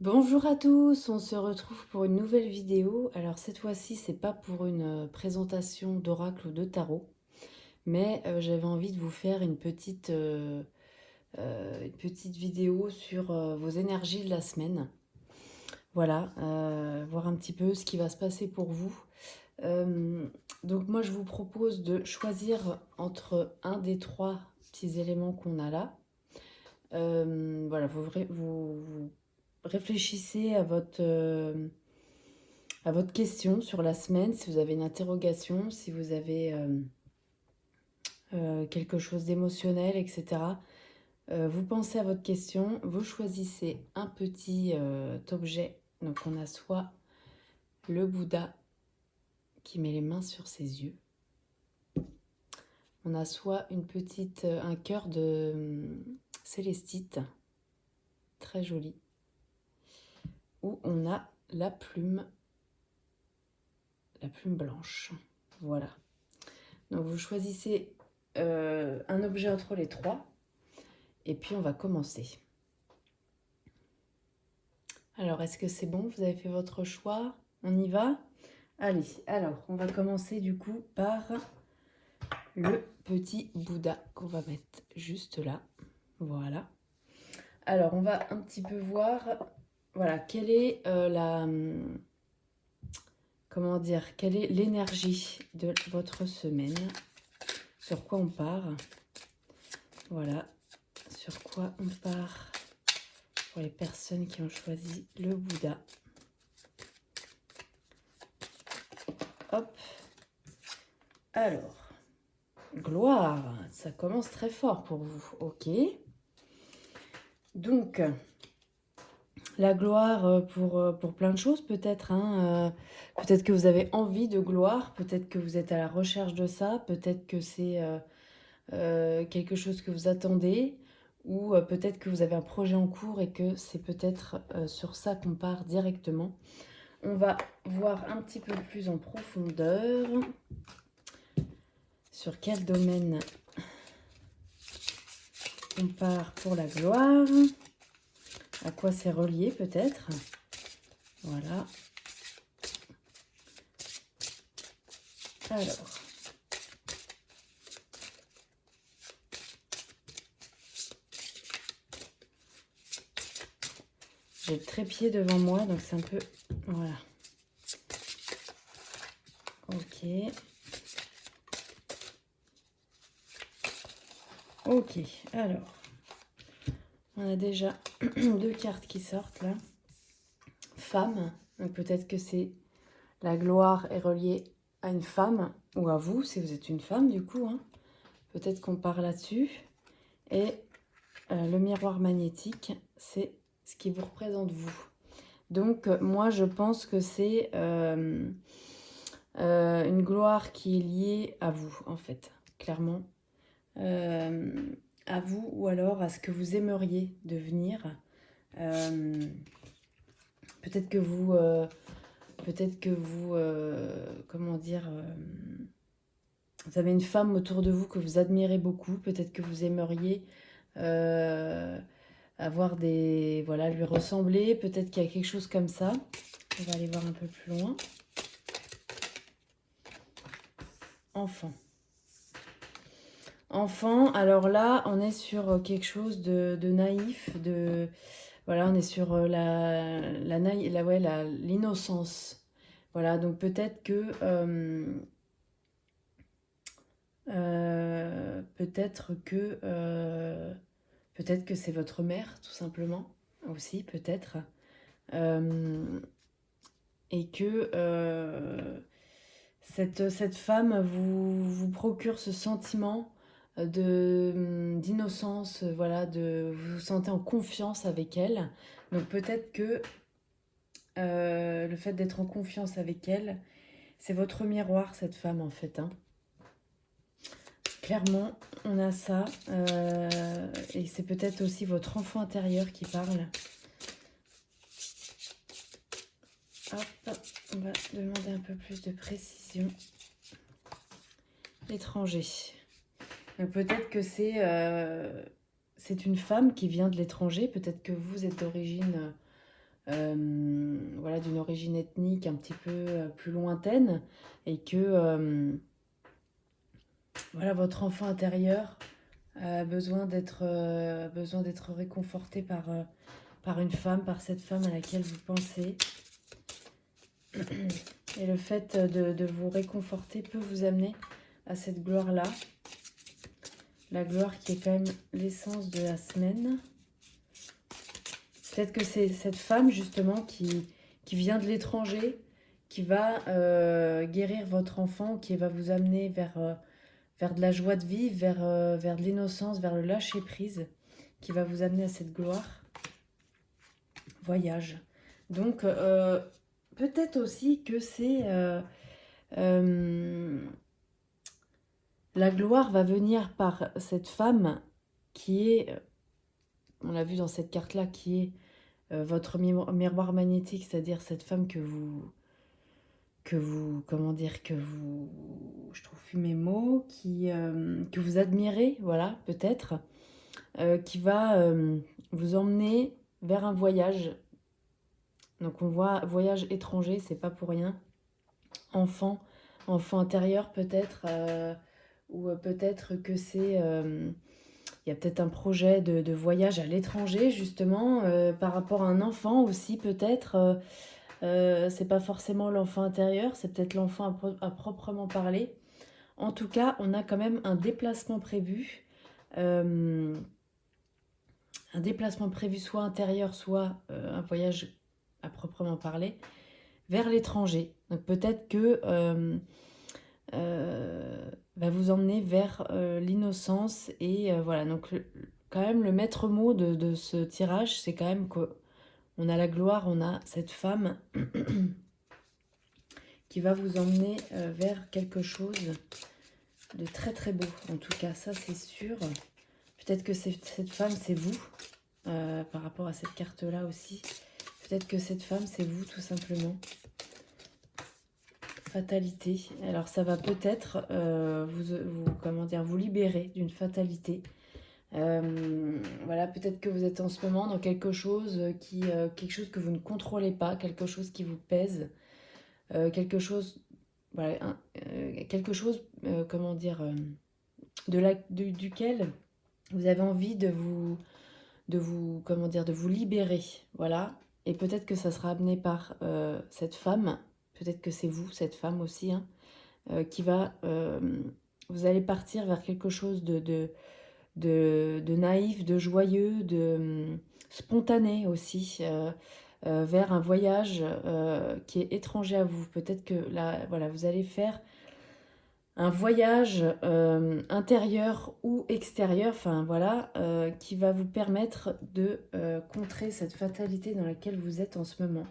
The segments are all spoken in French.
Bonjour à tous, on se retrouve pour une nouvelle vidéo. Alors cette fois-ci, c'est pas pour une présentation d'oracle ou de tarot, mais j'avais envie de vous faire une petite vidéo sur vos énergies de la semaine. Voilà, voir un petit peu ce qui va se passer pour vous. Euh, donc moi, je vous propose de choisir entre un des trois petits éléments qu'on a là. Voilà, vous réfléchissez à votre question sur la semaine, si vous avez une interrogation, si vous avez quelque chose d'émotionnel, etc. Vous pensez à votre question, vous choisissez un petit objet. Donc on a soit le Bouddha qui met les mains sur ses yeux, on a soit un cœur de célestite, très joli, ou on a la plume blanche. Voilà. Donc vous choisissez un objet entre les trois et puis on va commencer. Alors est-ce que c'est bon? Vous avez fait votre choix? On y va? Allez, alors on va commencer du coup par le petit Bouddha qu'on va mettre juste là. Voilà. Alors on va un petit peu voir, voilà, quelle est comment dire, quelle est l'énergie de votre semaine? Sur quoi on part? Voilà, sur quoi on part pour les personnes qui ont choisi le Bouddha. Hop. Alors, gloire, ça commence très fort pour vous. Ok. Donc, la gloire pour plein de choses peut-être. Hein, peut-être que vous avez envie de gloire, peut-être que vous êtes à la recherche de ça, peut-être que c'est quelque chose que vous attendez, ou peut-être que vous avez un projet en cours et que c'est peut-être sur ça qu'on part directement. On va voir un petit peu plus en profondeur sur quel domaine on part pour la gloire, à quoi c'est relié peut-être. Voilà. Alors, j'ai le trépied devant moi, donc c'est un peu... Voilà. Ok. Ok, alors, on a déjà deux cartes qui sortent là. Femme, donc peut-être que c'est la gloire est reliée à une femme, ou à vous, si vous êtes une femme du coup. Hein. Peut-être qu'on part là-dessus. Et le miroir magnétique, c'est ce qui vous représente vous. Donc moi je pense que c'est une gloire qui est liée à vous en fait, clairement. À vous ou alors à ce que vous aimeriez devenir. Euh, peut-être que vous, comment dire, vous avez une femme autour de vous que vous admirez beaucoup. Peut-être que vous aimeriez euh, avoir des, voilà, lui ressembler. Peut-être qu'il y a quelque chose comme ça. On va aller voir un peu plus loin. Enfant. Enfant, alors là, on est sur quelque chose de naïf, de... Voilà, on est sur l'innocence. Voilà, donc peut-être que c'est votre mère, tout simplement, aussi, peut-être. Euh, et que cette femme vous procure ce sentiment d'innocence, voilà, vous vous sentez en confiance avec elle. Donc peut-être que le fait d'être en confiance avec elle, c'est votre miroir, cette femme, en fait. Hein. Clairement, on a ça. Et c'est peut-être aussi votre enfant intérieur qui parle. Hop, on va demander un peu plus de précision. L'étranger. Donc peut-être que c'est une femme qui vient de l'étranger. Peut-être que vous êtes d'origine voilà, d'une origine ethnique un petit peu plus lointaine et que voilà, votre enfant intérieur a besoin d'être réconforté par une femme, par cette femme à laquelle vous pensez. Et le fait de vous réconforter peut vous amener à cette gloire-là. La gloire qui est quand même l'essence de la semaine. Peut-être que c'est cette femme justement qui vient de l'étranger, qui va guérir votre enfant, qui va vous amener vers de la joie de vivre, vers de l'innocence, vers le lâcher-prise, qui va vous amener à cette gloire. Voyage. Donc, peut-être aussi que c'est... la gloire va venir par cette femme qui est, on l'a vu dans cette carte-là, qui est votre miroir magnétique, c'est-à-dire cette femme comment dire, je trouve plus mes mots, que vous admirez, voilà, peut-être, qui va vous emmener vers un voyage. Donc on voit voyage étranger, c'est pas pour rien. Enfant intérieur peut-être, ou peut-être que c'est... il y a peut-être un projet de voyage à l'étranger, justement, par rapport à un enfant aussi, peut-être. C'est pas forcément l'enfant intérieur, c'est peut-être l'enfant à proprement parler. En tout cas, on a quand même un déplacement prévu. Un déplacement prévu soit intérieur, soit un voyage à proprement parler, vers l'étranger. Donc peut-être que va vous emmener vers l'innocence. Et voilà, donc quand même le maître mot de ce tirage, c'est quand même qu'on a la gloire, on a cette femme qui va vous emmener vers quelque chose de très très beau. En tout cas, ça c'est sûr. Peut-être que cette femme, c'est vous, par rapport à cette carte-là aussi. Peut-être que cette femme, c'est vous, tout simplement. Fatalité. Alors, ça va peut-être vous libérer d'une fatalité. Voilà, peut-être que vous êtes en ce moment dans quelque chose quelque chose que vous ne contrôlez pas, quelque chose qui vous pèse, quelque chose, voilà, quelque chose, comment dire, duquel vous avez envie comment dire, de vous libérer, voilà. Et peut-être que ça sera amené par cette femme, peut-être que c'est vous, cette femme aussi, hein, qui va, vous allez partir vers quelque chose de naïf, de joyeux, de spontané aussi, vers un voyage qui est étranger à vous. Peut-être que là, voilà, vous allez faire un voyage intérieur ou extérieur, enfin voilà, qui va vous permettre de contrer cette fatalité dans laquelle vous êtes en ce moment.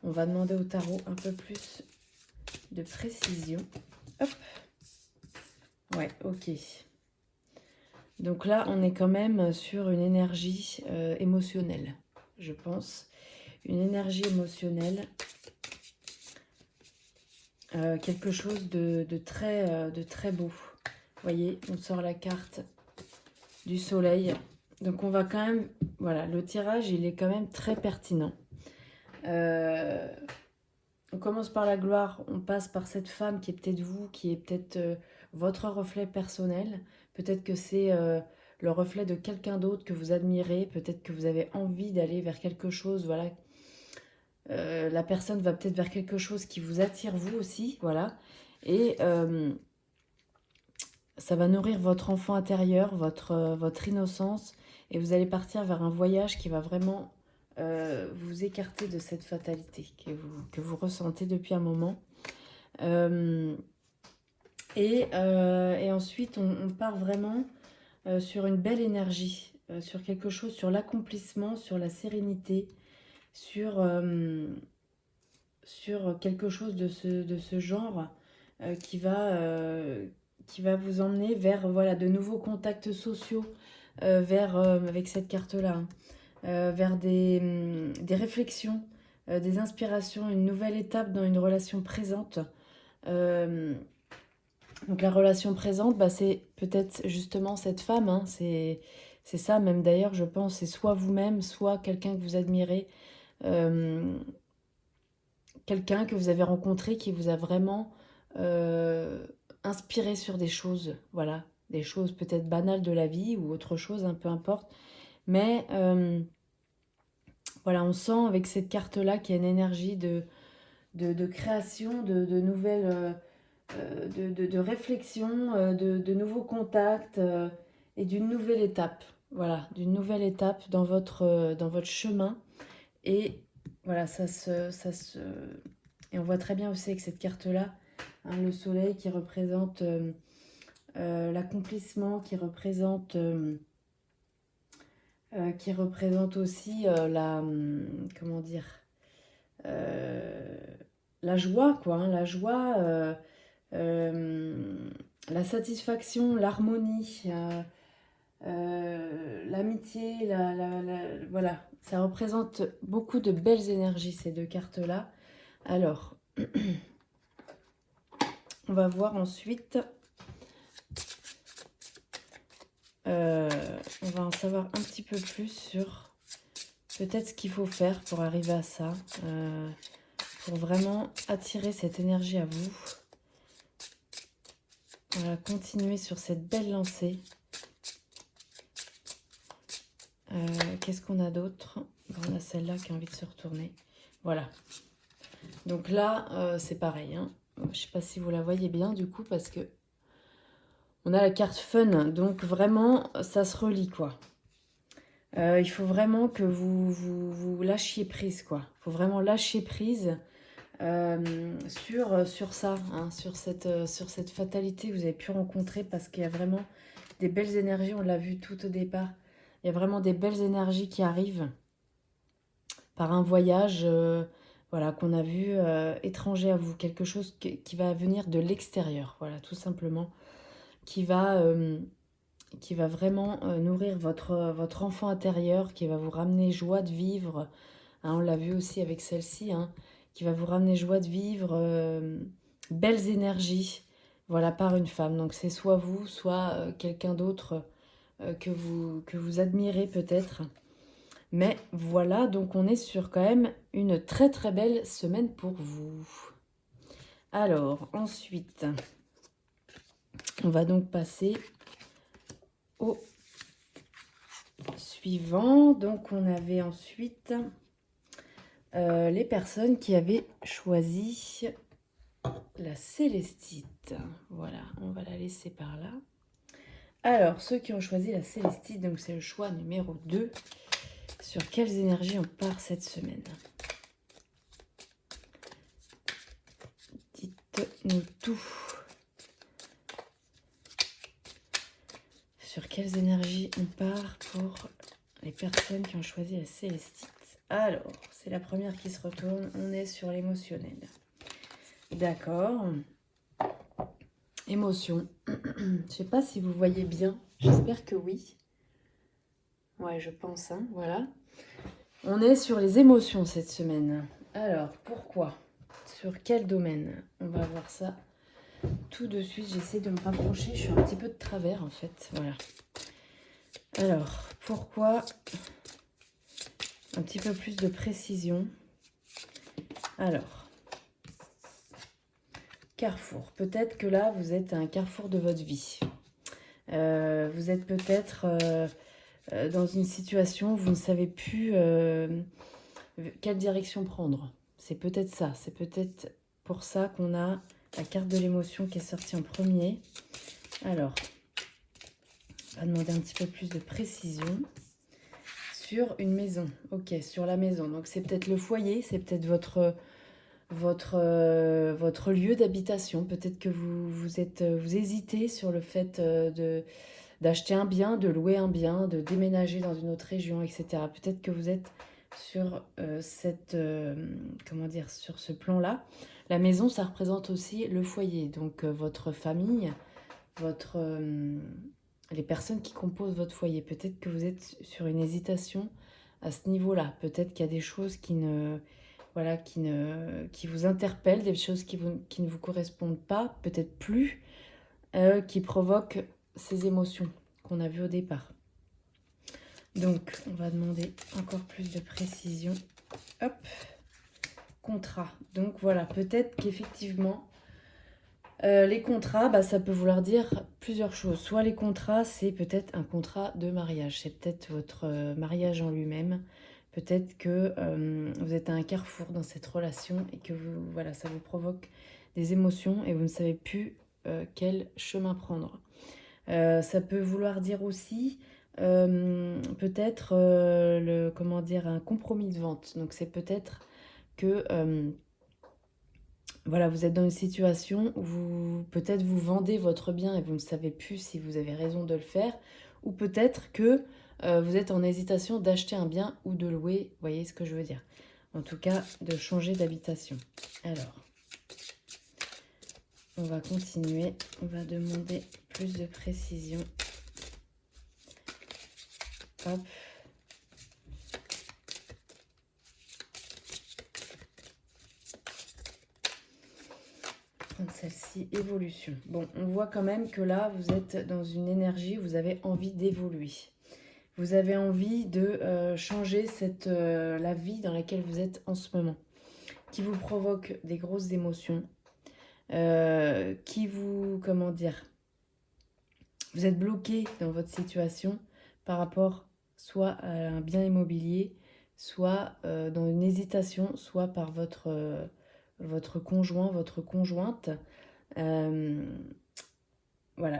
On va demander au tarot un peu plus de précision. Hop. Ouais, ok. Donc là, on est quand même sur une énergie émotionnelle, je pense. Une énergie émotionnelle. Quelque chose de très beau. Vous voyez, on sort la carte du soleil. Donc on va quand même... Voilà, le tirage, il est quand même très pertinent. On commence par la gloire, on passe par cette femme qui est peut-être vous, qui est peut-être votre reflet personnel. Peut-être que c'est le reflet de quelqu'un d'autre que vous admirez. Peut-être que vous avez envie d'aller vers quelque chose, voilà. La personne va peut-être vers quelque chose qui vous attire vous aussi, voilà. Et ça va nourrir votre enfant intérieur, votre innocence. Et vous allez partir vers un voyage qui va vraiment vous écarter de cette fatalité que vous ressentez depuis un moment. Et ensuite, on part vraiment sur une belle énergie, sur quelque chose, sur l'accomplissement, sur la sérénité, sur quelque chose de ce genre qui va vous emmener vers voilà, de nouveaux contacts sociaux, avec cette carte-là, hein, vers des réflexions, des inspirations, une nouvelle étape dans une relation présente. Donc la relation présente, bah, c'est peut-être justement cette femme, hein, c'est C'est ça, même d'ailleurs, je pense, c'est soit vous-même, soit quelqu'un que vous admirez, euh, quelqu'un que vous avez rencontré qui vous a vraiment euh, inspiré sur des choses, voilà, des choses peut-être banales de la vie ou autre chose, peu importe. Mais voilà, on sent avec cette carte-là qu'il y a une énergie de création, de nouvelles, de réflexion, de nouveaux contacts et d'une nouvelle étape. Voilà, d'une nouvelle étape dans votre chemin. Et voilà, Et on voit très bien aussi avec cette carte-là, hein, le soleil qui représente l'accomplissement, qui représente aussi comment dire, euh, la joie, quoi, hein, la joie, euh, la satisfaction, l'harmonie, l'amitié, voilà, ça représente beaucoup de belles énergies, ces deux cartes-là. Alors, on va voir ensuite, on va en savoir un petit peu plus sur peut-être ce qu'il faut faire pour arriver à ça, pour vraiment attirer cette énergie à vous. Voilà, continuer sur cette belle lancée. Qu'est-ce qu'on a d'autre? On a celle-là qui a envie de se retourner. Voilà. Donc là, c'est pareil. Hein. Je ne sais pas si vous la voyez bien du coup parce que on a la carte fun. Donc vraiment, ça se relie quoi. Il faut vraiment que vous lâchiez prise quoi. Il faut vraiment lâcher prise sur ça, hein, sur cette fatalité que vous avez pu rencontrer parce qu'il y a vraiment des belles énergies. On l'a vu tout au départ. Il y a vraiment des belles énergies qui arrivent par un voyage voilà, qu'on a vu étranger à vous, quelque chose qui va venir de l'extérieur, voilà, tout simplement, qui va vraiment nourrir votre enfant intérieur, qui va vous ramener joie de vivre, hein, on l'a vu aussi avec celle-ci, hein, qui va vous ramener joie de vivre, belles énergies, voilà, par une femme. Donc c'est soit vous, soit quelqu'un d'autre que vous admirez peut-être. Mais voilà, donc on est sur quand même une très très belle semaine pour vous. Alors, ensuite, on va donc passer au suivant. Donc, on avait ensuite les personnes qui avaient choisi la célestite. Voilà, on va la laisser par là. Alors, ceux qui ont choisi la célestite, donc c'est le choix numéro 2. Sur quelles énergies on part cette semaine? Dites-nous tout. Sur quelles énergies on part pour les personnes qui ont choisi la célestite? Alors, c'est la première qui se retourne. On est sur l'émotionnel. D'accord. Émotion. Je ne sais pas si vous voyez bien. J'espère que oui. Ouais, je pense. Hein, voilà. On est sur les émotions cette semaine. Alors, pourquoi? Sur quel domaine? On va voir ça tout de suite. J'essaie de me rapprocher. Je suis un petit peu de travers en fait. Voilà. Alors, pourquoi? Un petit peu plus de précision. Alors, carrefour. Peut-être que là, vous êtes à un carrefour de votre vie. Vous êtes peut-être dans une situation où vous ne savez plus quelle direction prendre. C'est peut-être ça. C'est peut-être pour ça qu'on a la carte de l'émotion qui est sortie en premier. Alors, on va demander un petit peu plus de précision. Sur une maison. Ok, sur la maison. Donc, c'est peut-être le foyer, c'est peut-être votre lieu d'habitation. Peut-être que vous hésitez sur le fait d'acheter un bien, de louer un bien, de déménager dans une autre région, etc. Peut-être que vous êtes sur comment dire, sur ce plan-là. La maison, ça représente aussi le foyer, donc votre famille, les personnes qui composent votre foyer. Peut-être que vous êtes sur une hésitation à ce niveau-là. Peut-être qu'il y a des choses qui vous interpellent, des choses qui ne vous correspondent pas, peut-être plus, qui provoquent ces émotions qu'on a vues au départ. Donc, on va demander encore plus de précision. Hop, contrat. Donc voilà, peut-être qu'effectivement, les contrats, bah, ça peut vouloir dire plusieurs choses. Soit les contrats, c'est peut-être un contrat de mariage. C'est peut-être votre mariage en lui-même. Peut-être que vous êtes à un carrefour dans cette relation et que vous, voilà, ça vous provoque des émotions et vous ne savez plus quel chemin prendre. Ça peut vouloir dire aussi peut-être comment dire, un compromis de vente. Donc c'est peut-être que voilà, vous êtes dans une situation où vous peut-être vous vendez votre bien et vous ne savez plus si vous avez raison de le faire, ou peut-être que vous êtes en hésitation d'acheter un bien ou de louer, vous voyez ce que je veux dire. En tout cas, de changer d'habitation. Alors, on va continuer, on va demander plus de précision. Hop. Prendre celle-ci, évolution. Bon, on voit quand même que là, vous êtes dans une énergie où vous avez envie d'évoluer. Vous avez envie de changer la vie dans laquelle vous êtes en ce moment, qui vous provoque des grosses émotions, qui vous, comment dire, vous êtes bloqué dans votre situation par rapport soit à un bien immobilier, soit dans une hésitation, soit par votre conjoint, votre conjointe. Voilà,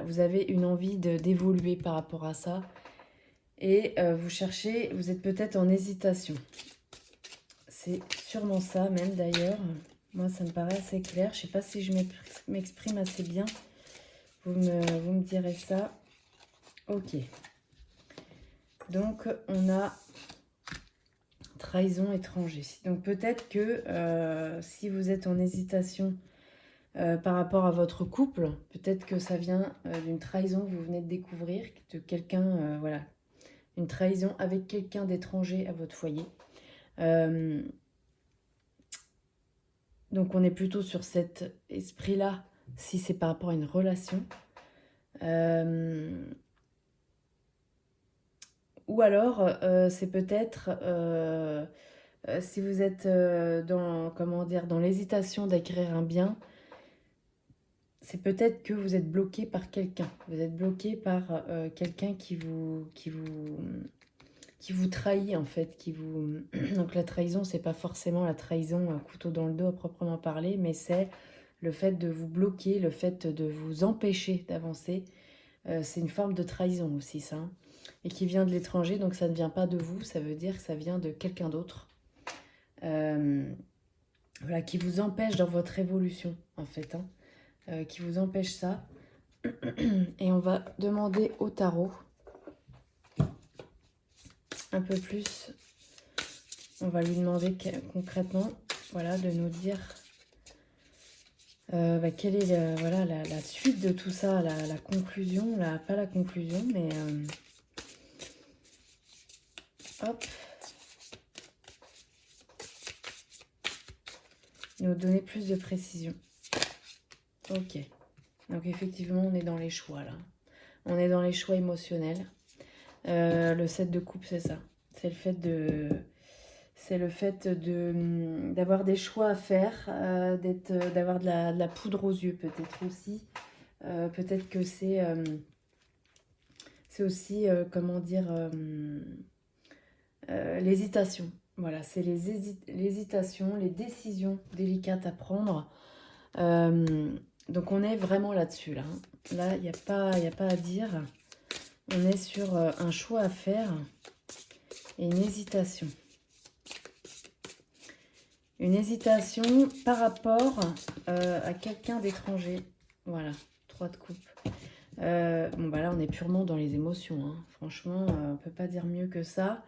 vous avez une envie d'évoluer par rapport à ça. Et vous cherchez, vous êtes peut-être en hésitation. C'est sûrement ça même d'ailleurs. Moi, ça me paraît assez clair. Je ne sais pas si je m'exprime assez bien. Vous me direz ça. Ok. Donc, on a trahison étranger. Donc, peut-être que si vous êtes en hésitation par rapport à votre couple, peut-être que ça vient d'une trahison que vous venez de découvrir, de quelqu'un, voilà, une trahison avec quelqu'un d'étranger à votre foyer. Donc on est plutôt sur cet esprit-là, si c'est par rapport à une relation. Ou alors, c'est peut-être, si vous êtes dans, comment dire, dans l'hésitation d'acquérir un bien, c'est peut-être que vous êtes bloqué par quelqu'un. Vous êtes bloqué par quelqu'un qui vous trahit en fait, donc la trahison, c'est pas forcément la trahison un couteau dans le dos à proprement parler, mais c'est le fait de vous bloquer, le fait de vous empêcher d'avancer. C'est une forme de trahison aussi, ça, hein, et qui vient de l'étranger, donc ça ne vient pas de vous, ça veut dire que ça vient de quelqu'un d'autre, voilà, qui vous empêche dans votre évolution en fait, hein, qui vous empêche ça. Et on va demander au tarot un peu plus. On va lui demander concrètement, voilà, de nous dire quelle est voilà, la suite de tout ça, la conclusion, pas la conclusion, mais hop, nous donner plus de précision. Ok, donc effectivement, on est dans les choix là. On est dans les choix émotionnels. Le 7 de coupe, c'est ça. C'est le fait d'avoir des choix à faire, d'avoir de la poudre aux yeux peut-être aussi. Peut-être que c'est aussi, comment dire, l'hésitation. Voilà, c'est l'hésitation, les décisions délicates à prendre. Donc on est vraiment là-dessus. Là, là, il n'y a pas à dire. On est sur un choix à faire et une hésitation. Une hésitation par rapport à quelqu'un d'étranger. Voilà, 3 de coupe. Bon, bah là, on est purement dans les émotions. Hein. Franchement, on ne peut pas dire mieux que ça.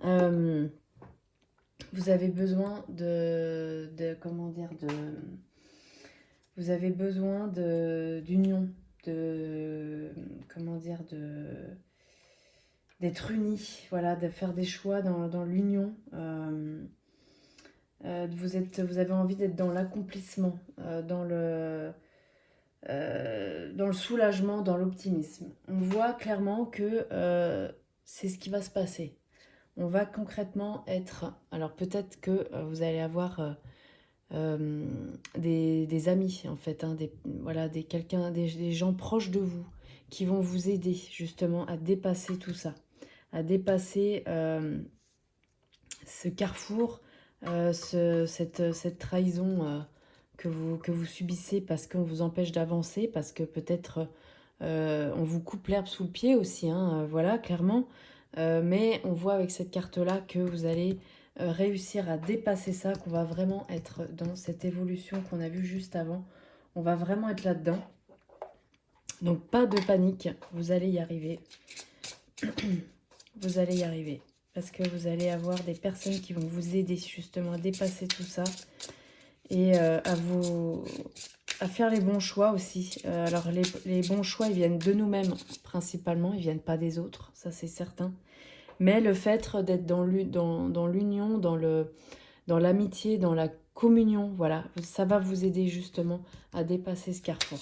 Vous avez besoin comment dire, vous avez besoin d'union, comment dire, d'être unis, voilà, de faire des choix dans l'union. Vous avez envie d'être dans l'accomplissement, dans le soulagement, dans l'optimisme. On voit clairement que c'est ce qui va se passer. On va concrètement être... Alors peut-être que vous allez avoir des amis, en fait, hein, voilà, des gens proches de vous qui vont vous aider justement à dépasser tout ça, à dépasser ce carrefour, cette trahison que vous subissez parce qu'on vous empêche d'avancer, parce que peut-être on vous coupe l'herbe sous le pied aussi, hein, voilà, clairement. Mais on voit avec cette carte-là que vous allez réussir à dépasser ça, qu'on va vraiment être dans cette évolution qu'on a vue juste avant. On va vraiment être là-dedans. Donc pas de panique, vous allez y arriver. Vous allez y arriver. Parce que vous allez avoir des personnes qui vont vous aider justement à dépasser tout ça. Et à faire les bons choix aussi. Alors les bons choix, ils viennent de nous-mêmes principalement, ils ne viennent pas des autres, ça c'est certain. Mais le fait d'être dans l'union, dans l'amitié, dans la communion, voilà, ça va vous aider justement à dépasser ce carrefour.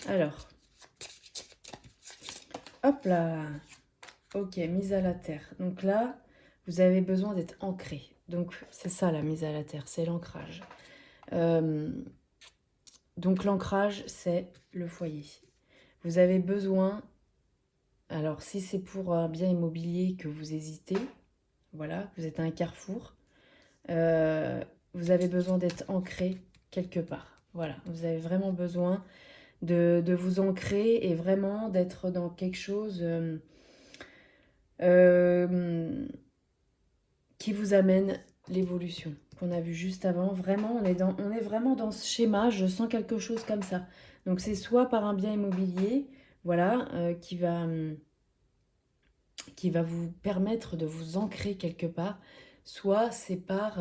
Alors, hop là, ok, mise à la terre. Donc là, vous avez besoin d'être ancré. Donc c'est ça la mise à la terre, c'est l'ancrage. Donc l'ancrage, c'est le foyer. Vous avez besoin, alors si c'est pour un bien immobilier que vous hésitez, voilà, vous êtes à un carrefour, vous avez besoin d'être ancré quelque part. Voilà, vous avez vraiment besoin de vous ancrer et vraiment d'être dans quelque chose qui vous amène l'évolution qu'on a vu juste avant. Vraiment, on est vraiment dans ce schéma, je sens quelque chose comme ça. Donc c'est soit par un bien immobilier, voilà, qui va vous permettre de vous ancrer quelque part, soit c'est par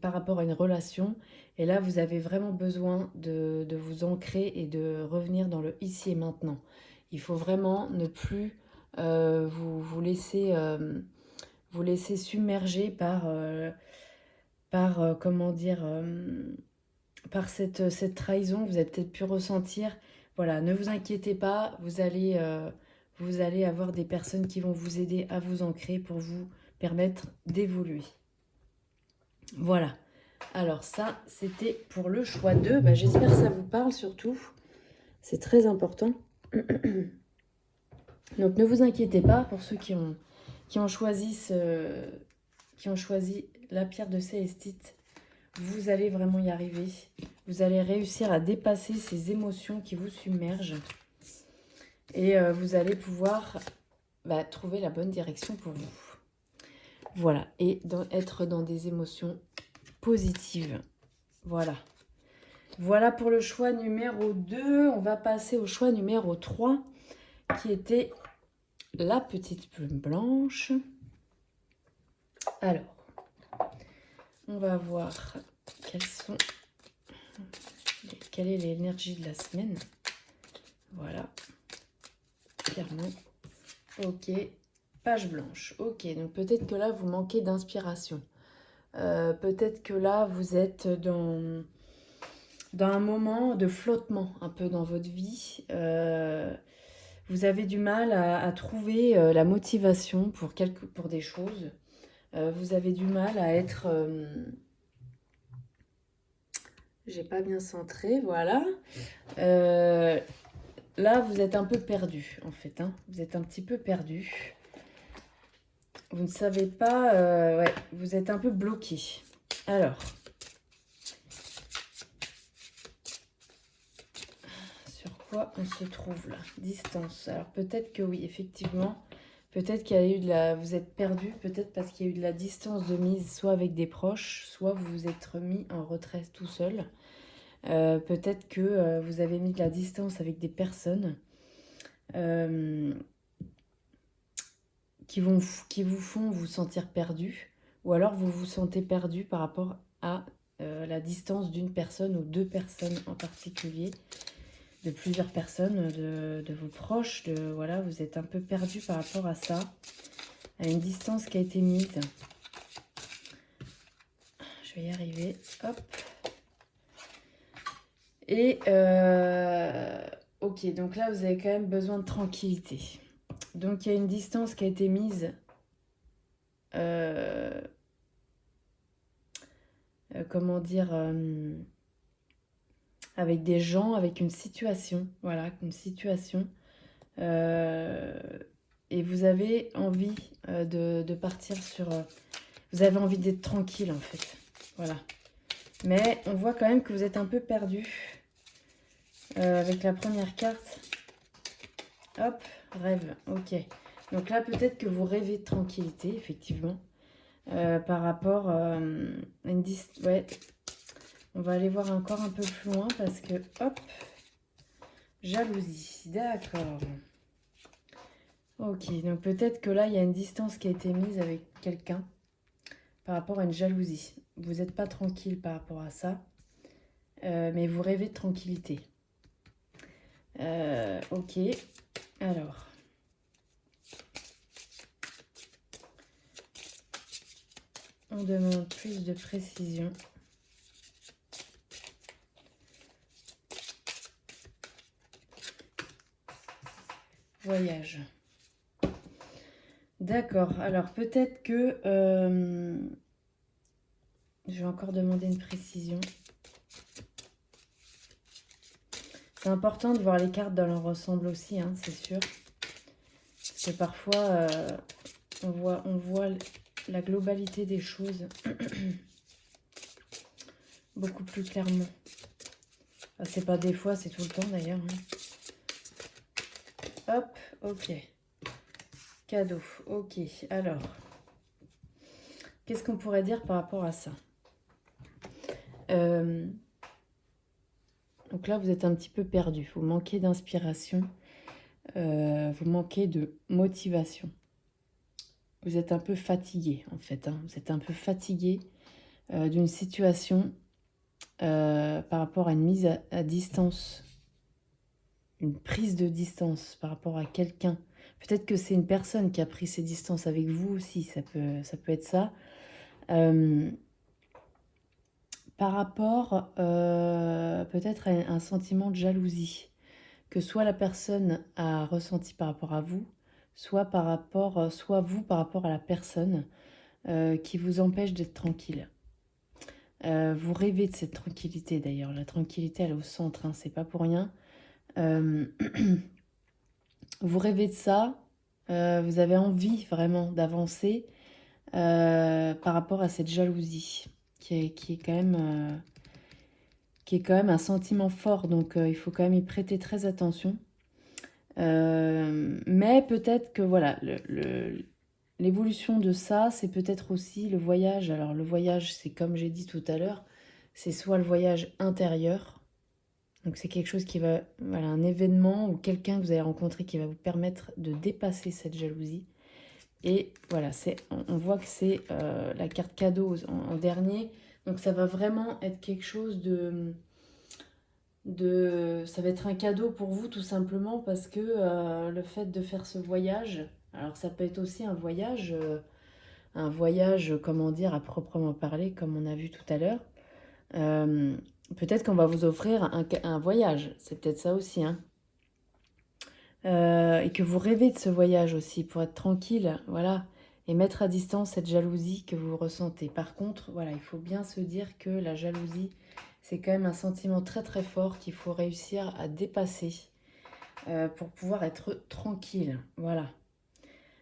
rapport à une relation. Et là, vous avez vraiment besoin de vous ancrer et de revenir dans le ici et maintenant. Il faut vraiment ne plus vous laisser submerger comment dire, par cette trahison que vous avez peut-être pu ressentir. Voilà, ne vous inquiétez pas, vous allez avoir des personnes qui vont vous aider à vous ancrer pour vous permettre d'évoluer. Voilà. Alors ça, c'était pour le choix 2. Bah, j'espère que ça vous parle surtout. C'est très important. Donc ne vous inquiétez pas pour ceux qui ont choisi la pierre de célestite. Vous allez vraiment y arriver. Vous allez réussir à dépasser ces émotions qui vous submergent. Et vous allez pouvoir trouver la bonne direction pour vous. Voilà. Et être dans des émotions positives. Voilà. Voilà pour le choix numéro 2. On va passer au choix numéro 3, qui était la petite plume blanche. Alors, on va voir quelle est l'énergie de la semaine. Voilà, clairement. Ok, page blanche. Ok, donc peut-être que là, vous manquez d'inspiration. Peut-être que là, vous êtes dans un moment de flottement un peu dans votre vie. Vous avez du mal à trouver la motivation pour des choses. Vous avez du mal à être... j'ai pas bien centré, voilà. Là, vous êtes un peu perdu, en fait. Hein. Vous êtes un petit peu perdu. Vous ne savez pas... ouais, vous êtes un peu bloqué. Alors... sur quoi on se trouve là? Distance. Alors peut-être que oui, effectivement... Peut-être qu'il y a eu vous êtes perdu, peut-être parce qu'il y a eu de la distance de mise, soit avec des proches, soit vous vous êtes remis en retrait tout seul. Peut-être que vous avez mis de la distance avec des personnes qui vous font vous sentir perdu, ou alors vous vous sentez perdu par rapport à la distance d'une personne ou deux personnes en particulier, de plusieurs personnes, de vos proches, voilà, vous êtes un peu perdu par rapport à ça, à une distance qui a été mise. Je vais y arriver, hop. Et ok, donc là, vous avez quand même besoin de tranquillité. Donc, il y a une distance qui a été mise, comment dire, avec des gens, avec une situation. Voilà, une situation. Et vous avez envie de partir sur... vous avez envie d'être tranquille, en fait. Voilà. Mais on voit quand même que vous êtes un peu perdu. Avec la première carte. Hop, rêve, ok. Donc là, peut-être que vous rêvez de tranquillité, effectivement. Par rapport à une ouais. On va aller voir encore un peu plus loin parce que, hop, jalousie, d'accord. Ok, donc peut-être que là, il y a une distance qui a été mise avec quelqu'un par rapport à une jalousie. Vous n'êtes pas tranquille par rapport à ça, mais vous rêvez de tranquillité. Ok, alors. On demande plus de précision. Voyage. D'accord, alors peut-être que... je vais encore demander une précision. C'est important de voir les cartes dans leur ensemble aussi, hein, c'est sûr. Parce que parfois, on voit la globalité des choses beaucoup plus clairement. Enfin, c'est pas des fois, c'est tout le temps d'ailleurs. Hein. Hop, ok. Cadeau, ok. Alors, qu'est-ce qu'on pourrait dire par rapport à ça? Donc là, vous êtes un petit peu perdu. Vous manquez d'inspiration. Vous manquez de motivation. Vous êtes un peu fatigué, en fait. Hein. Vous êtes un peu fatigué d'une situation par rapport à une mise à distance. Une prise de distance par rapport à quelqu'un. Peut-être que c'est une personne qui a pris ses distances avec vous aussi. Ça peut être ça. Par rapport peut-être à un sentiment de jalousie que soit la personne a ressenti par rapport à vous, soit vous par rapport à la personne qui vous empêche d'être tranquille. Vous rêvez de cette tranquillité d'ailleurs. La tranquillité, elle est au centre, hein, c'est pas pour rien. Vous rêvez de ça. Vous avez envie vraiment d'avancer par rapport à cette jalousie qui est quand même un sentiment fort, donc il faut quand même y prêter très attention. Mais peut-être que voilà, l'évolution de ça, c'est peut-être aussi le voyage. Alors le voyage, c'est comme j'ai dit tout à l'heure, c'est soit le voyage intérieur, donc c'est quelque chose qui va, voilà, un événement ou quelqu'un que vous avez rencontré qui va vous permettre de dépasser cette jalousie. Et voilà, on voit que c'est la carte cadeau en dernier, donc ça va vraiment être quelque chose ça va être un cadeau pour vous tout simplement parce que le fait de faire ce voyage, alors ça peut être aussi un voyage, comment dire, à proprement parler, comme on a vu tout à l'heure. Peut-être qu'on va vous offrir un voyage, c'est peut-être ça aussi, hein. Et que vous rêvez de ce voyage aussi pour être tranquille, voilà, et mettre à distance cette jalousie que vous ressentez. Par contre, voilà, il faut bien se dire que la jalousie, c'est quand même un sentiment très très fort qu'il faut réussir à dépasser pour pouvoir être tranquille. Voilà.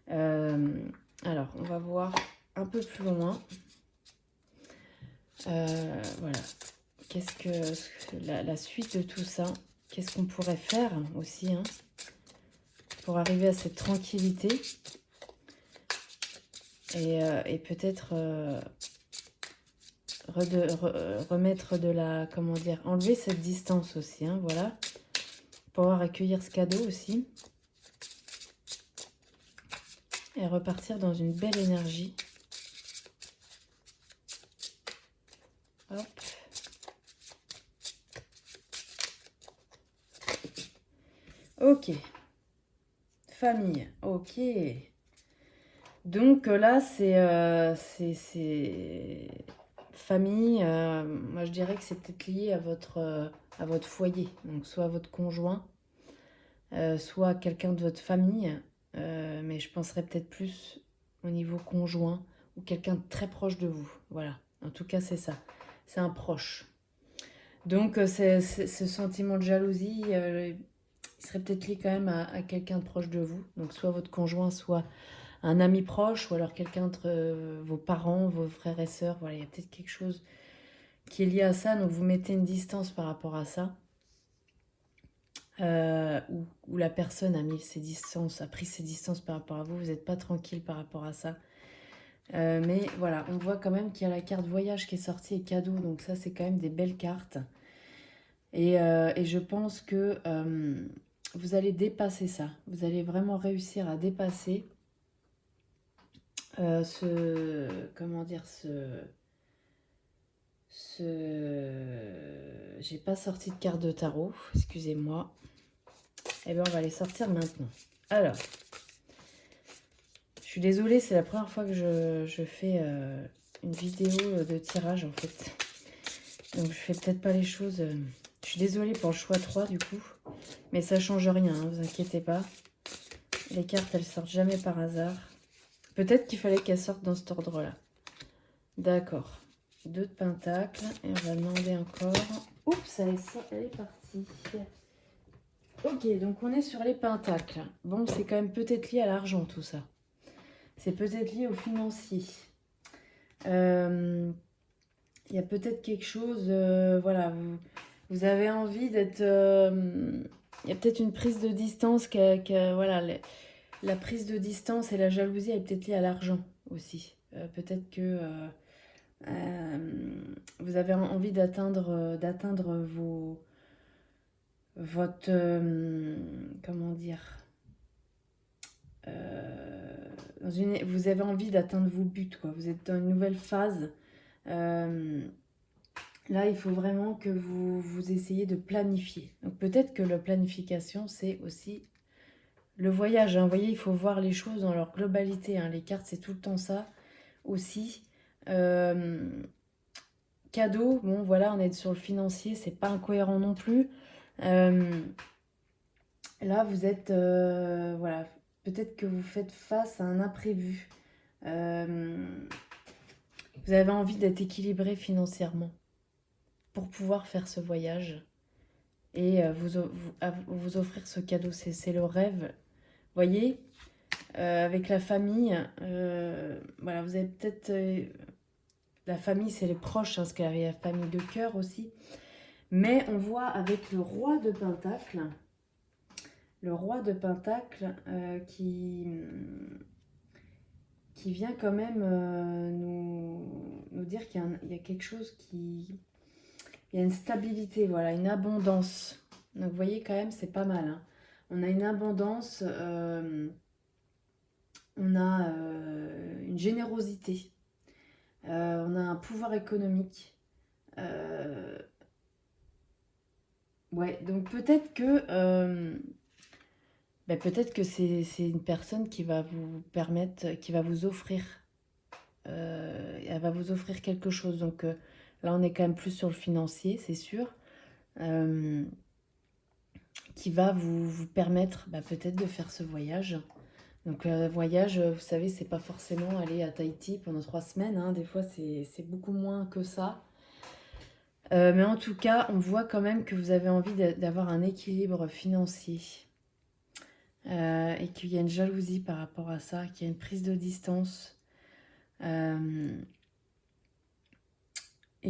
Alors, on va voir un peu plus loin. Voilà. Qu'est-ce que la suite de tout ça? Qu'est-ce qu'on pourrait faire aussi hein, pour arriver à cette tranquillité et peut-être remettre de la, comment dire, enlever cette distance aussi, hein, voilà, pour pouvoir accueillir ce cadeau aussi et repartir dans une belle énergie. Hop. Ok. Famille. Ok. Donc là, c'est famille. Moi, je dirais que c'est peut-être lié à votre foyer. Donc soit votre conjoint, soit quelqu'un de votre famille mais je penserais peut-être plus au niveau conjoint ou quelqu'un de très proche de vous. Voilà, en tout cas, c'est ça. C'est un proche. Donc, ce sentiment de jalousie, il serait peut-être lié quand même à quelqu'un de proche de vous. Donc, soit votre conjoint, soit un ami proche, ou alors quelqu'un de vos parents, vos frères et sœurs. Voilà, il y a peut-être quelque chose qui est lié à ça. Donc, vous mettez une distance par rapport à ça. Où la personne a mis ses distances, a pris ses distances par rapport à vous. Vous n'êtes pas tranquille par rapport à ça. Mais voilà, on voit quand même qu'il y a la carte voyage qui est sortie et cadeau. Donc ça, c'est quand même des belles cartes. Et je pense que vous allez dépasser ça. Vous allez vraiment réussir à dépasser comment dire, j'ai pas sorti de carte de tarot, excusez-moi. Eh bien, on va les sortir maintenant. Alors, je suis désolée, c'est la première fois que je fais une vidéo de tirage, en fait. Donc, je fais peut-être pas les choses... Je suis désolée pour le choix 3, du coup. Mais ça change rien, hein, vous inquiétez pas. Les cartes, elles sortent jamais par hasard. Peut-être qu'il fallait qu'elles sortent dans cet ordre-là. D'accord. 2 de pentacle. Et on va demander encore... Oups, elle est partie. Ok, donc on est sur les pentacles. Bon, c'est quand même peut-être lié à l'argent, tout ça. C'est peut-être lié au financier. Il y a peut-être quelque chose... voilà, vous avez envie d'être... il y a peut-être une prise de distance voilà, la prise de distance et la jalousie est peut-être liée à l'argent aussi. Peut-être que vous avez envie d'atteindre votre... comment dire vous avez envie d'atteindre vos buts, quoi. Vous êtes dans une nouvelle phase. Là, il faut vraiment que vous essayiez de planifier. Donc peut-être que la planification, c'est aussi le voyage. Hein. Vous voyez, il faut voir les choses dans leur globalité. Hein. Les cartes, c'est tout le temps ça aussi. Cadeau, bon voilà, on est sur le financier, c'est pas incohérent non plus. Là, vous êtes... voilà, peut-être que vous faites face à un imprévu. Vous avez envie d'être équilibré financièrement pour pouvoir faire ce voyage et vous offrir ce cadeau. C'est le rêve. Voyez, avec la famille, voilà, vous avez peut-être... la famille, c'est les proches, hein, parce qu'il y a la famille de cœur aussi. Mais on voit avec le roi de Pentacle, qui vient quand même nous dire qu'il y a quelque chose qui... Il y a une stabilité, voilà, une abondance. Donc vous voyez quand même, c'est pas mal. Hein. On a une abondance, on a une générosité, on a un pouvoir économique. Ouais, donc peut-être que... peut-être que c'est une personne qui va vous permettre, qui va vous offrir, elle va vous offrir quelque chose. Donc là, on est quand même plus sur le financier, c'est sûr, qui va vous permettre peut-être de faire ce voyage. Donc voyage, vous savez, c'est pas forcément aller à Tahiti pendant 3 semaines. Hein. Des fois, c'est beaucoup moins que ça. Mais en tout cas, on voit quand même que vous avez envie d'avoir un équilibre financier. Et qu'il y a une jalousie par rapport à ça, qu'il y a une prise de distance et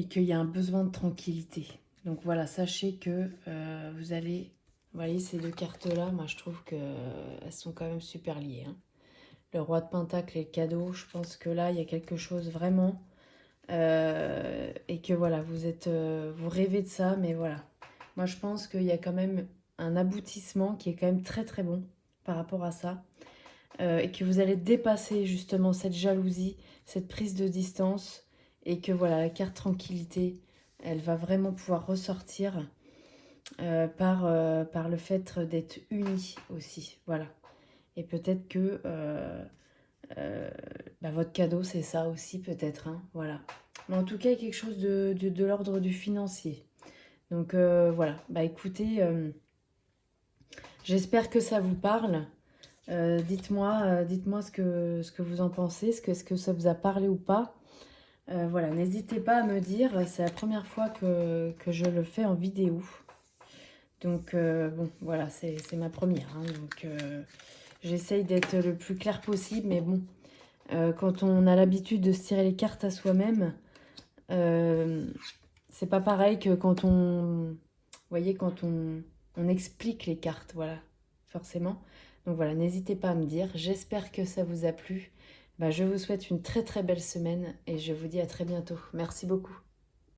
qu'il y a un besoin de tranquillité. Donc voilà, sachez que vous allez... Vous voyez ces 2 cartes-là, moi je trouve qu'elles sont quand même super liées. Hein. Le roi de Pentacle et le cadeau, je pense que là, il y a quelque chose vraiment... et que voilà, vous rêvez de ça, mais voilà. Moi je pense qu'il y a quand même un aboutissement qui est quand même très très bon par rapport à ça. Et que vous allez dépasser justement cette jalousie, cette prise de distance, et que voilà, la carte tranquillité, elle va vraiment pouvoir ressortir par le fait d'être unis aussi, voilà. Et peut-être que votre cadeau, c'est ça aussi peut-être, hein, voilà. Mais en tout cas, il y a quelque chose de l'ordre du financier. Donc voilà, écoutez, j'espère que ça vous parle. Dites-moi ce que vous en pensez, est-ce que ça vous a parlé ou pas. Voilà, n'hésitez pas à me dire, c'est la première fois que je le fais en vidéo. Donc, bon, voilà, c'est ma première. Hein, donc, j'essaye d'être le plus clair possible, mais bon, quand on a l'habitude de se tirer les cartes à soi-même, c'est pas pareil que quand on... Vous voyez, quand on explique les cartes, voilà, forcément. Donc voilà, n'hésitez pas à me dire. J'espère que ça vous a plu. Bah, je vous souhaite une très très belle semaine et je vous dis à très bientôt. Merci beaucoup.